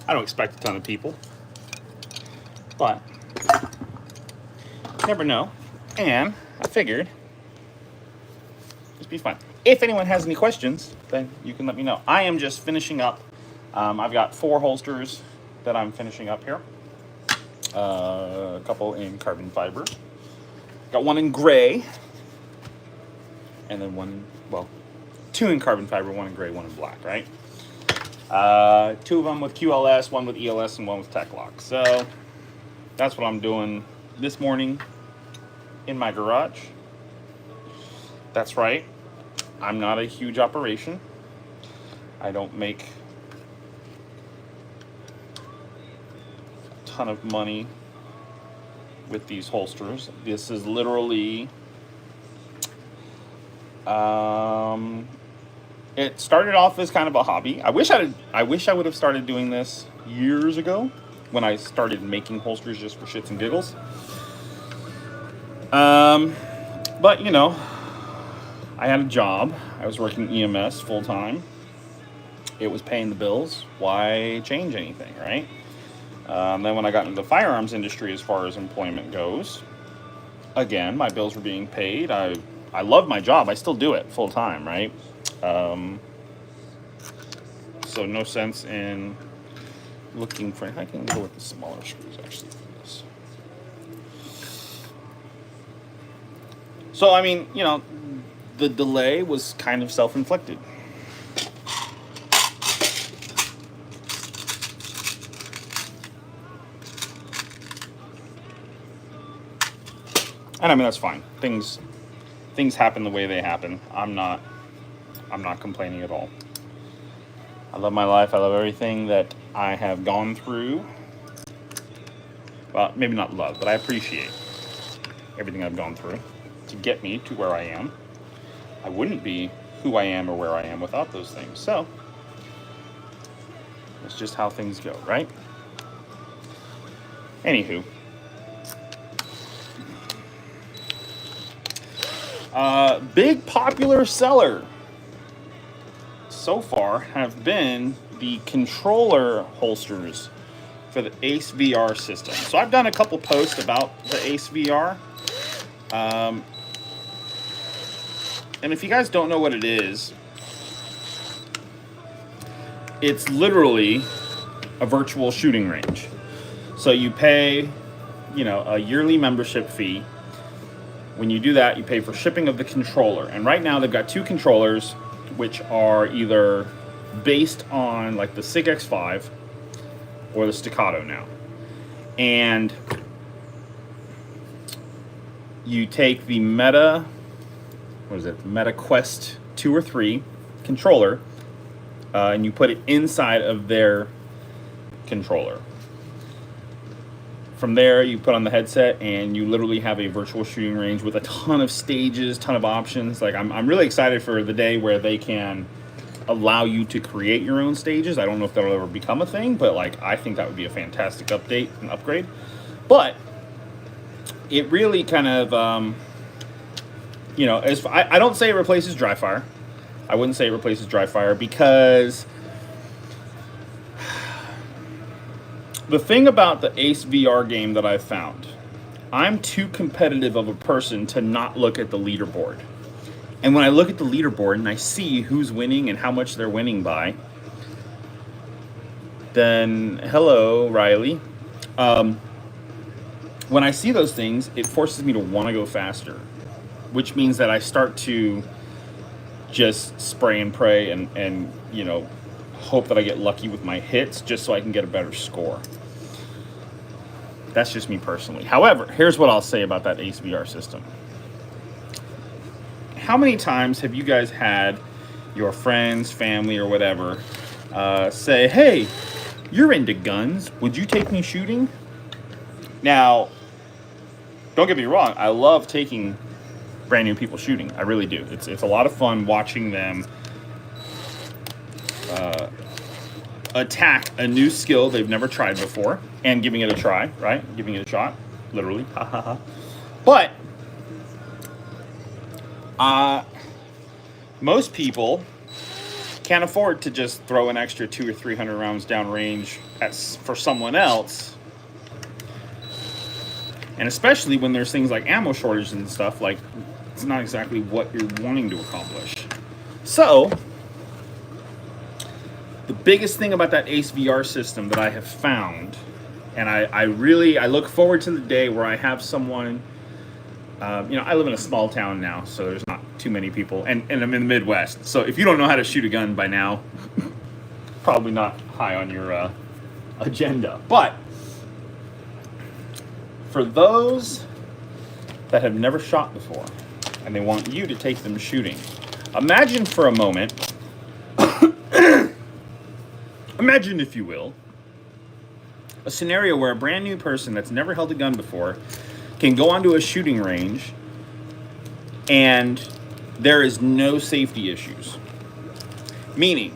I don't expect a ton of people, but never know. And I figured it'd be fun. If anyone has any questions, then you can let me know. I am just finishing up. I've got 4 holsters that I'm finishing up here. A couple in carbon fiber. Got one in gray. And then one, well, 2 in carbon fiber, 1 in gray, 1 in black, right? 2 of them with QLS, 1 with ELS, and 1 with Tech Lock. So that's what I'm doing this morning in my garage. That's right. I'm not a huge operation. I don't make a ton of money with these holsters. This is literally, it started off as kind of a hobby. I wish I would have started doing this years ago when I started making holsters just for shits and giggles. But you know, I had a job. I was working EMS full time. It was paying the bills. Why change anything, right? Then when I got into the firearms industry, as far as employment goes, again, my bills were being paid. I love my job. I still do it full time, right? So no sense in looking for. I can go with the smaller screws actually for this. So I mean, you know, the delay was kind of self-inflicted. And I mean, that's fine. Things happen the way they happen. I'm not complaining at all. I love my life. I love everything that I have gone through. Well, maybe not love, but I appreciate everything I've gone through to get me to where I am. I wouldn't be who I am or where I am without those things. So that's just how things go, right? Anywho. Big popular seller so far have been the controller holsters for the Ace VR system. So I've done a couple posts about the Ace VR. And if you guys don't know what it is, it's literally a virtual shooting range. So you pay, you know, a yearly membership fee. When you do that, you pay for shipping of the controller. And right now they've got 2 controllers, which are either based on like the SIG X5 or the Staccato now. And you take the Meta Quest 2 or 3 controller, and you put it inside of their controller. From there, you put on the headset, and you literally have a virtual shooting range with a ton of stages, ton of options. Like, I'm really excited for the day where they can allow you to create your own stages. I don't know if that'll ever become a thing, but like, I think that would be a fantastic update and upgrade. But it really kind of, you know, I don't say it replaces dry fire. I wouldn't say it replaces dry fire, because the thing about the Ace VR game that I've found, I'm too competitive of a person to not look at the leaderboard. And when I look at the leaderboard and I see who's winning and how much they're winning by, then hello, Riley. When I see those things, it forces me to want to go faster, which means that I start to just spray and pray and you know, hope that I get lucky with my hits just so I can get a better score. That's just me personally. However, here's what I'll say about that Ace VR system. How many times have you guys had your friends, family, or whatever say, hey, you're into guns. Would you take me shooting? Now, don't get me wrong. I love taking brand new people shooting. I really do. It's a lot of fun watching them attack a new skill they've never tried before and giving it a try, right? Giving it a shot, literally. But most people can't afford to just throw an extra 200 or 300 rounds downrange for someone else. And especially when there's things like ammo shortage and stuff, like it's not exactly what you're wanting to accomplish. So the biggest thing about that Ace VR system that I have found, and I look forward to the day where I have someone, I live in a small town now, so there's not too many people, and I'm in the Midwest. So if you don't know how to shoot a gun by now, probably not high on your agenda. But for those that have never shot before and they want you to take them shooting, imagine for a moment, imagine if you will, a scenario where a brand new person that's never held a gun before can go onto a shooting range and there is no safety issues. Meaning,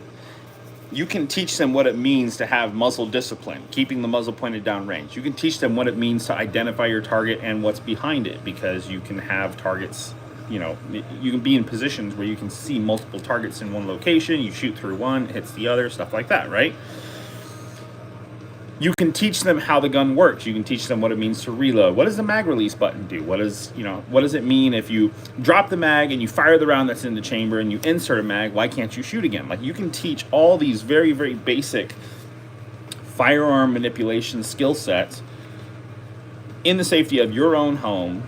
you can teach them what it means to have muzzle discipline, keeping the muzzle pointed down range. You can teach them what it means to identify your target and what's behind it, because you can have targets, you can be in positions where you can see multiple targets in one location. You shoot through one, it hits the other, stuff like that, right? You can teach them how the gun works. You can teach them what it means to reload. What does the mag release button do? What does it mean if you drop the mag and you fire the round that's in the chamber and you insert a mag? Why can't you shoot again? Like, you can teach all these very, very basic firearm manipulation skill sets in the safety of your own home,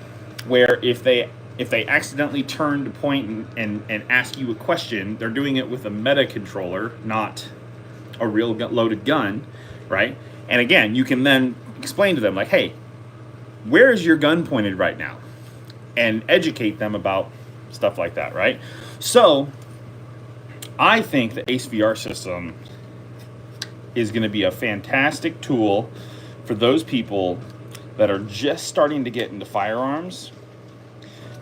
where if they accidentally turn to point and ask you a question, they're doing it with a meta controller, not a real loaded gun, right? And again, you can then explain to them, like, hey, where is your gun pointed right now? And educate them about stuff like that, right? So I think the Ace VR system is going to be a fantastic tool for those people that are just starting to get into firearms,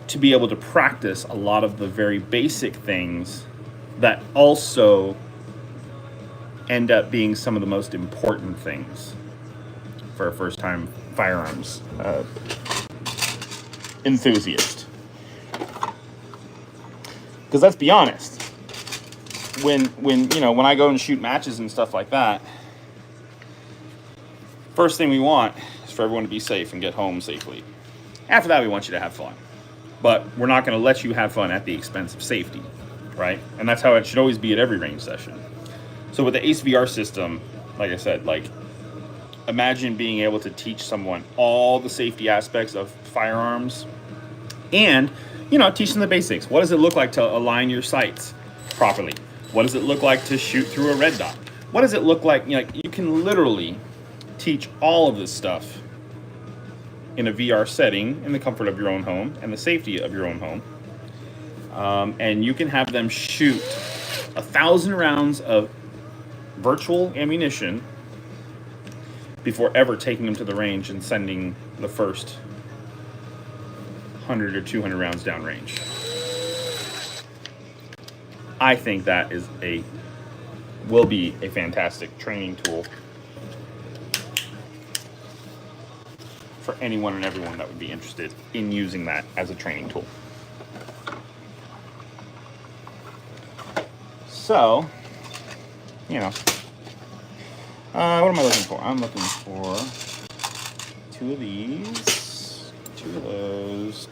to be able to practice a lot of the very basic things that also end up being some of the most important things for a first-time firearms enthusiast. Because let's be honest, when I go and shoot matches and stuff like that, first thing we want is for everyone to be safe and get home safely. After that, we want you to have fun. But we're not going to let you have fun at the expense of safety, right? And that's how it should always be at every range session. So with the Ace VR system, like I said, imagine being able to teach someone all the safety aspects of firearms and, teach them the basics. What does it look like to align your sights properly? What does it look like to shoot through a red dot? What does it look like? You can literally teach all of this stuff in a VR setting, in the comfort of your own home and the safety of your own home. And you can have them shoot 1,000 rounds of virtual ammunition before ever taking them to the range and sending the first 100 or 200 rounds downrange. I think that will be a fantastic training tool for anyone and everyone that would be interested in using that as a training tool. So, what am I looking for? I'm looking for 2 of these, 2 of those,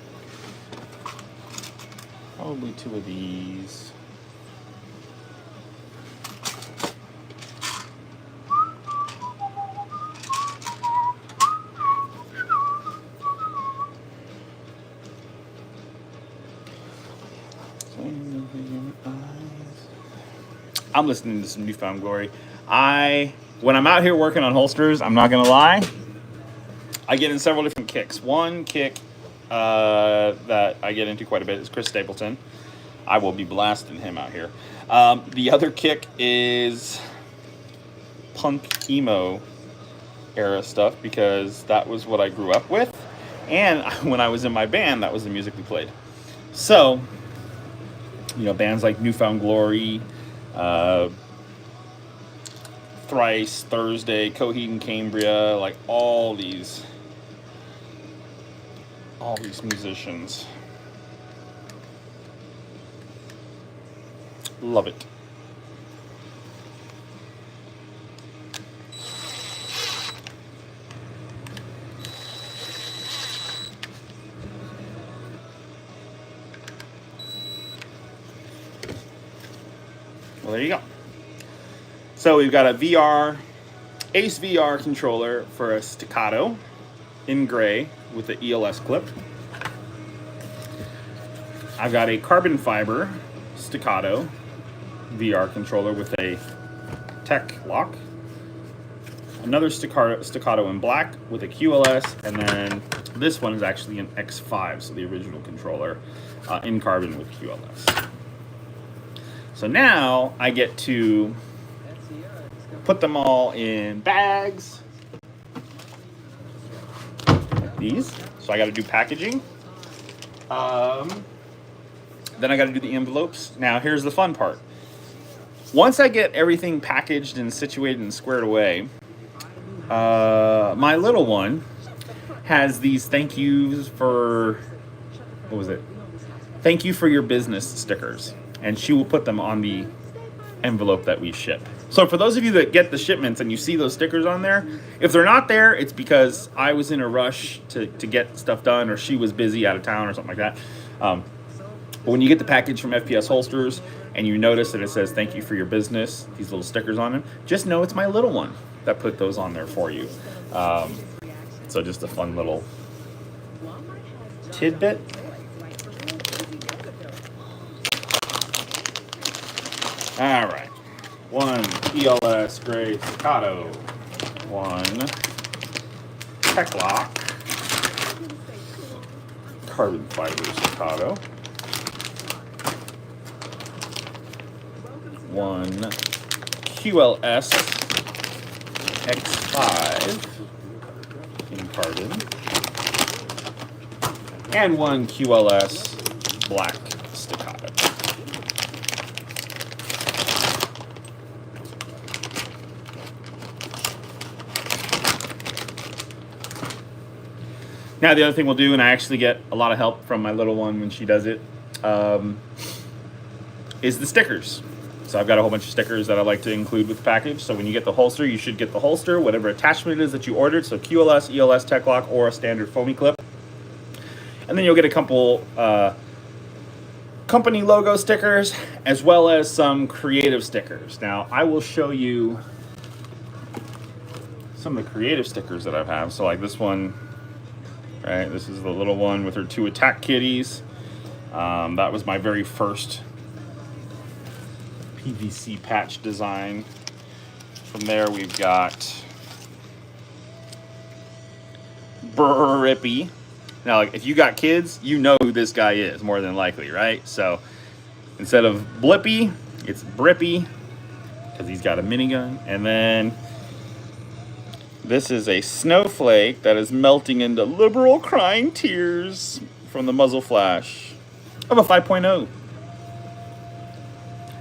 probably 2 of these. I'm listening to some Newfound Glory. When I'm out here working on holsters, I'm not gonna lie, I get in several different kicks. One kick that I get into quite a bit is Chris Stapleton. I will be blasting him out here. The other kick is punk emo era stuff, because that was what I grew up with, and when I was in my band, that was the music we played. So, bands like Newfound Glory, Thrice, Thursday, Coheed and Cambria, like all these musicians. Love it. Well, there you go. So we've got a Ace VR controller for a staccato in gray with the ELS clip. I've got a carbon fiber staccato VR controller with a tech lock. Another staccato in black with a QLS, and then this one is actually an X5, so the original controller in carbon with QLS. So now I get to put them all in bags, like these. So I got to do packaging. Then I got to do the envelopes. Now here's the fun part. Once I get everything packaged and situated and squared away, my little one has these thank yous for, what was it? Thank you for your business stickers. And she will put them on the envelope that we ship. So for those of you that get the shipments and you see those stickers on there, if they're not there, it's because I was in a rush to get stuff done, or she was busy out of town or something like that. But when you get the package from FPS Holsters and you notice that it says thank you for your business, these little stickers on it, just know it's my little one that put those on there for you. So just a fun little tidbit. All right, one ELS gray staccato, one tech lock carbon fiber staccato, one QLS X5 in carbon, and one QLS black staccato. Now the other thing we'll do, and I actually get a lot of help from my little one when she does it, is the stickers. So I've got a whole bunch of stickers that I like to include with the package. So when you get the holster, you should get the holster, whatever attachment it is that you ordered. So QLS, ELS, Tech Lock, or a standard foamy clip. And then you'll get a couple company logo stickers, as well as some creative stickers. Now I will show you some of the creative stickers that I have. So like this one, right? This is the little one with her two attack kitties. That was my very first PVC patch design. From there we've got Brippy. Now, like, if you got kids, you know who this guy is more than likely, right? So instead of Blippy, it's Brippy because he's got a minigun. And then this is a snowflake that is melting into liberal crying tears from the muzzle flash of a 5.0.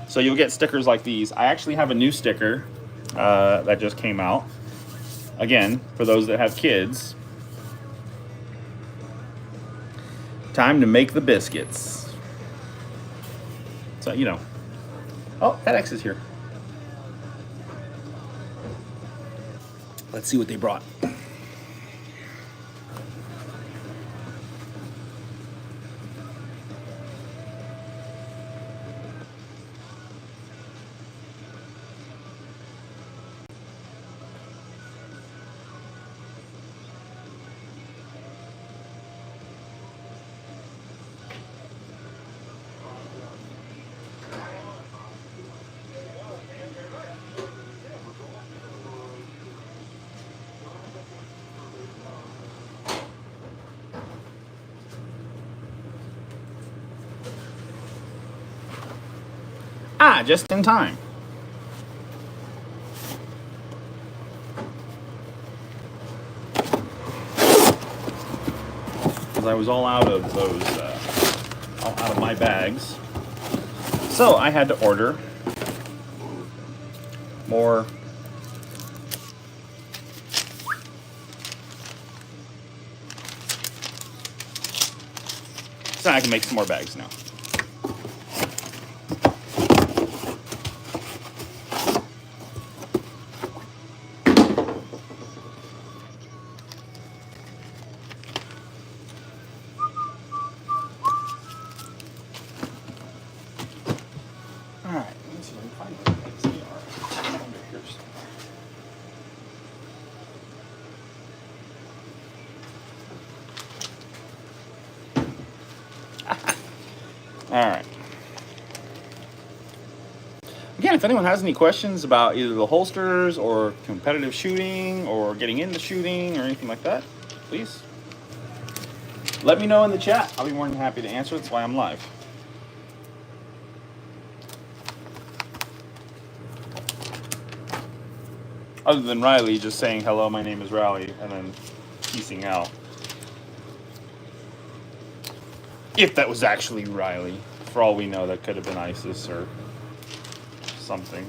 So you'll get stickers like these. I actually have a new sticker that just came out. Again, for those that have kids. Time to make the biscuits. So, you know. Oh, FedEx is here. Let's see what they brought. Ah, just in time. Because I was all out of those, all out of my bags. So I had to order more so I can make some more bags now. All right, let's see if I can find it. All right. Again, if anyone has any questions about either the holsters or competitive shooting or getting into shooting or anything like that, please let me know in the chat. I'll be more than happy to answer. That's why I'm live. Other than Riley just saying, hello, my name is Riley, and then peacing out. If that was actually Riley. For all we know, that could have been ISIS or something.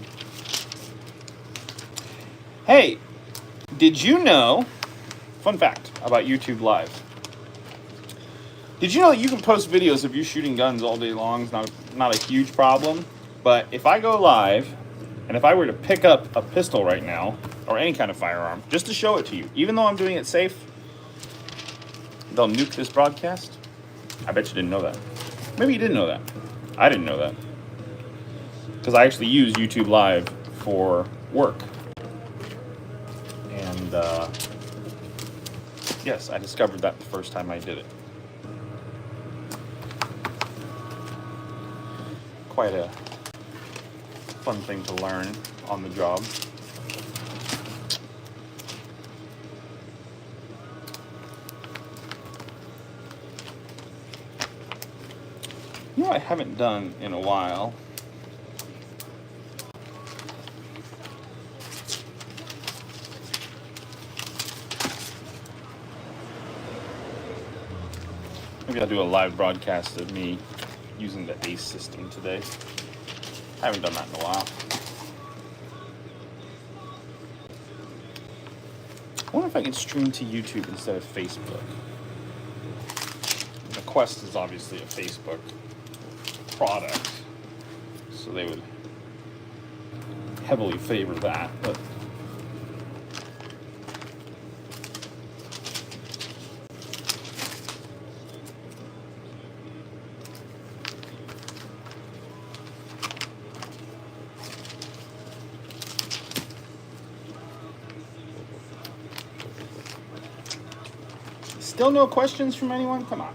Hey, did you know, fun fact about YouTube Live. Did you know that you can post videos of you shooting guns all day long? It's not a huge problem. But if I go live, and if I were to pick up a pistol right now, or any kind of firearm, just to show it to you, even though I'm doing it safe, they'll nuke this broadcast? I bet you didn't know that. Maybe you didn't know that. I didn't know that. Because I actually use YouTube Live for work. And, yes, I discovered that the first time I did it. Quite a fun thing to learn on the job. You know what I haven't done in a while? Maybe I'll do a live broadcast of me using the ACE system today. I haven't done that in a while. I wonder if I can stream to YouTube instead of Facebook. The Quest is obviously a Facebook product, so they would heavily favor that, but still no questions from anyone? Come on.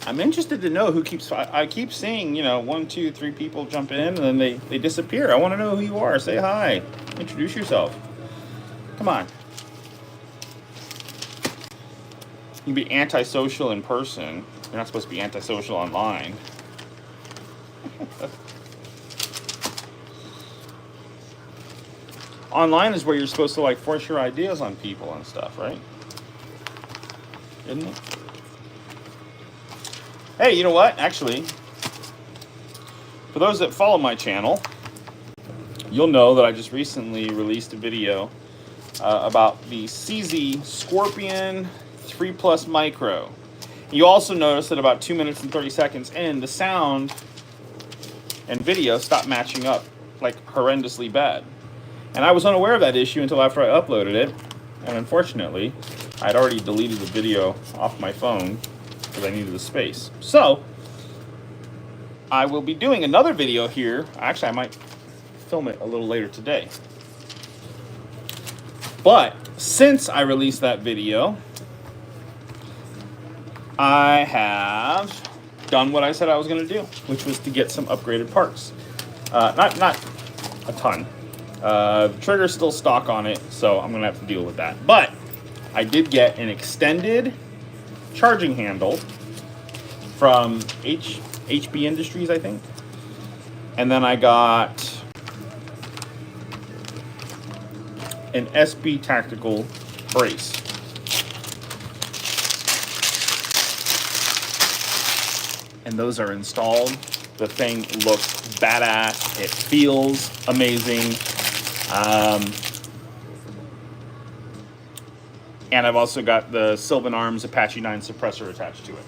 I'm interested to know who keeps. I keep seeing, 1, 2, 3 people jump in and then they disappear. I want to know who you are. Say hi. Introduce yourself. Come on. You can be antisocial in person. You're not supposed to be antisocial online. Online is where you're supposed to force your ideas on people and stuff, right? Isn't it? Hey, you know what? Actually, for those that follow my channel, you'll know that I just recently released a video about the CZ Scorpion 3 Plus Micro. You also notice that about 2 minutes and 30 seconds in, the sound and video stopped matching up horrendously bad. And I was unaware of that issue until after I uploaded it. And unfortunately, I'd already deleted the video off my phone because I needed the space. So, I will be doing another video here. Actually, I might film it a little later today. But since I released that video, I have done what I said I was going to do, which was to get some upgraded parts. Not a ton. The trigger's still stock on it, so I'm going to have to deal with that. But I did get an extended charging handle from HB Industries, I think. And then I got an SB Tactical brace. And those are installed. The thing looks badass. It feels amazing. And I've also got the Sylvan Arms Apache 9 suppressor attached to it.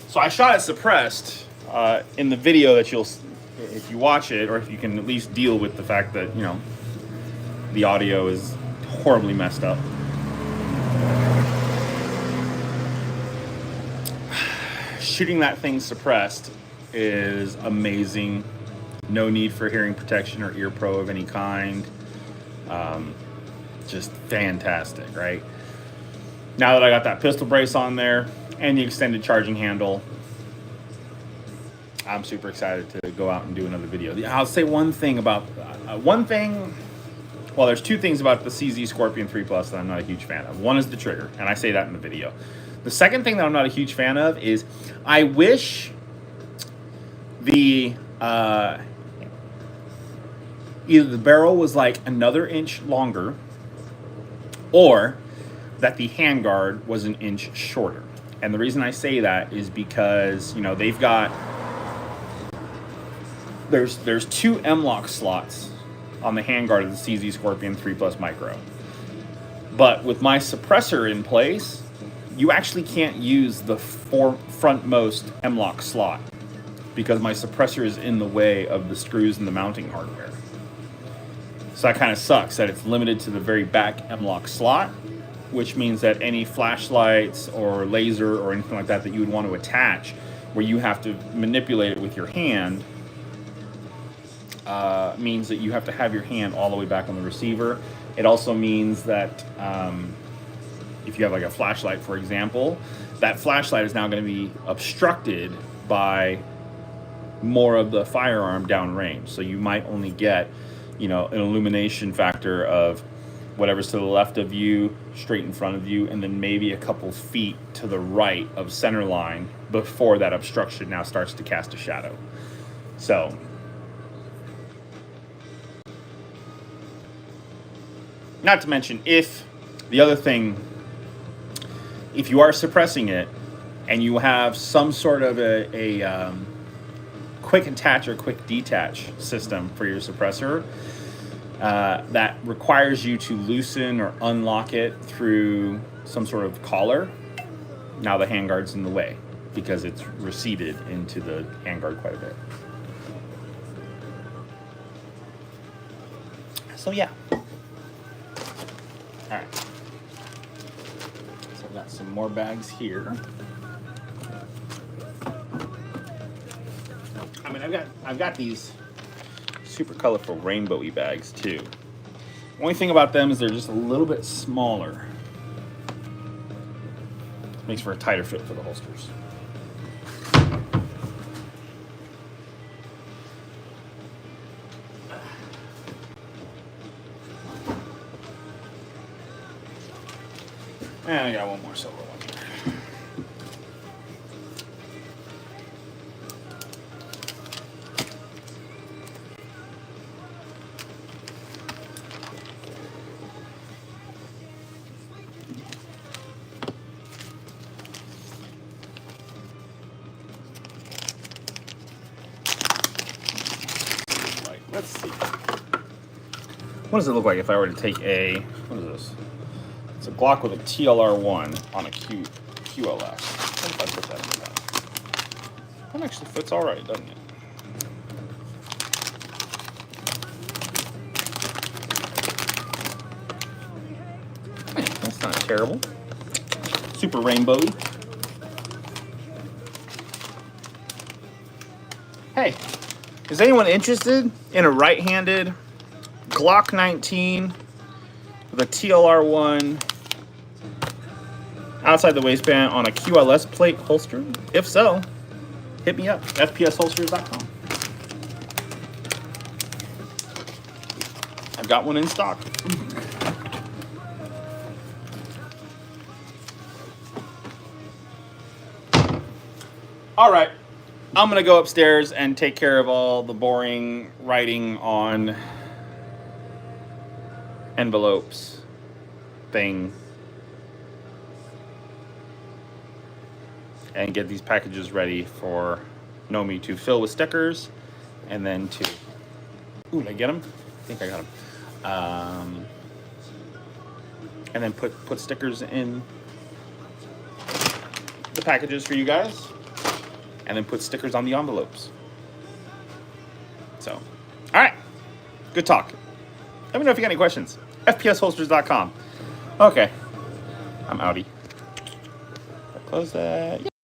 So I shot it suppressed in the video that if you watch it, or if you can at least deal with the fact that, you know, the audio is horribly messed up. Shooting that thing suppressed is amazing. No need for hearing protection or ear pro of any kind. Just fantastic, right? Now that I got that pistol brace on there and the extended charging handle, I'm super excited to go out and do another video. I'll say one thing about, well, there's two things about the CZ Scorpion 3 Plus that I'm not a huge fan of. One is the trigger, and I say that in the video. The second thing that I'm not a huge fan of is I wish the either the barrel was like another inch longer, or that the handguard was an inch shorter. And the reason I say that is because, you know, they've got, there's two M-LOK slots on the handguard of the CZ Scorpion 3 Plus Micro. But with my suppressor in place, you actually can't use the frontmost M-LOK slot because my suppressor is in the way of the screws and the mounting hardware. So that kind of sucks that it's limited to the very back M-LOK slot, which means that any flashlights or laser or anything like that that you would want to attach, where you have to manipulate it with your hand, means that you have to have your hand all the way back on the receiver. It also means that if you have like a flashlight, for example, that flashlight is now going to be obstructed by more of the firearm downrange. So you might only get, you know, an illumination factor of whatever's to the left of you, straight in front of you, and then maybe a couple feet to the right of center line before that obstruction now starts to cast a shadow. So not to mention, if the other thing, if you are suppressing it and you have some sort of a quick attach or quick detach system for your suppressor that requires you to loosen or unlock it through some sort of collar, now the handguard's in the way because it's receded into the handguard quite a bit. So yeah. All right. So I've got some more bags here. I mean, I've got these super colorful rainbowy bags too. Only thing about them is they're just a little bit smaller. Makes for a tighter fit for the holsters. And I got one more silver one here. Right, let's see. What does it look like if I were to take a, what is this? It's a Glock with a TLR1 on a QLS. What if I put that in the bag? That actually fits all right, doesn't it? Yeah, that's not terrible. Super rainbowy. Hey, is anyone interested in a right-handed Glock 19 with a TLR1 outside the waistband on a QLS plate holster? If so, hit me up, FPSHolsters.com. I've got one in stock. All right, I'm gonna go upstairs and take care of all the boring writing on envelopes thing and get these packages ready for Nomi to fill with stickers and then to, ooh, did I get them? I think I got them. And then put stickers in the packages for you guys. and then put stickers on the envelopes. So, all right, good talk. Let me know if you got any questions. FPSHolsters.com. Okay, I'm outie. Close that.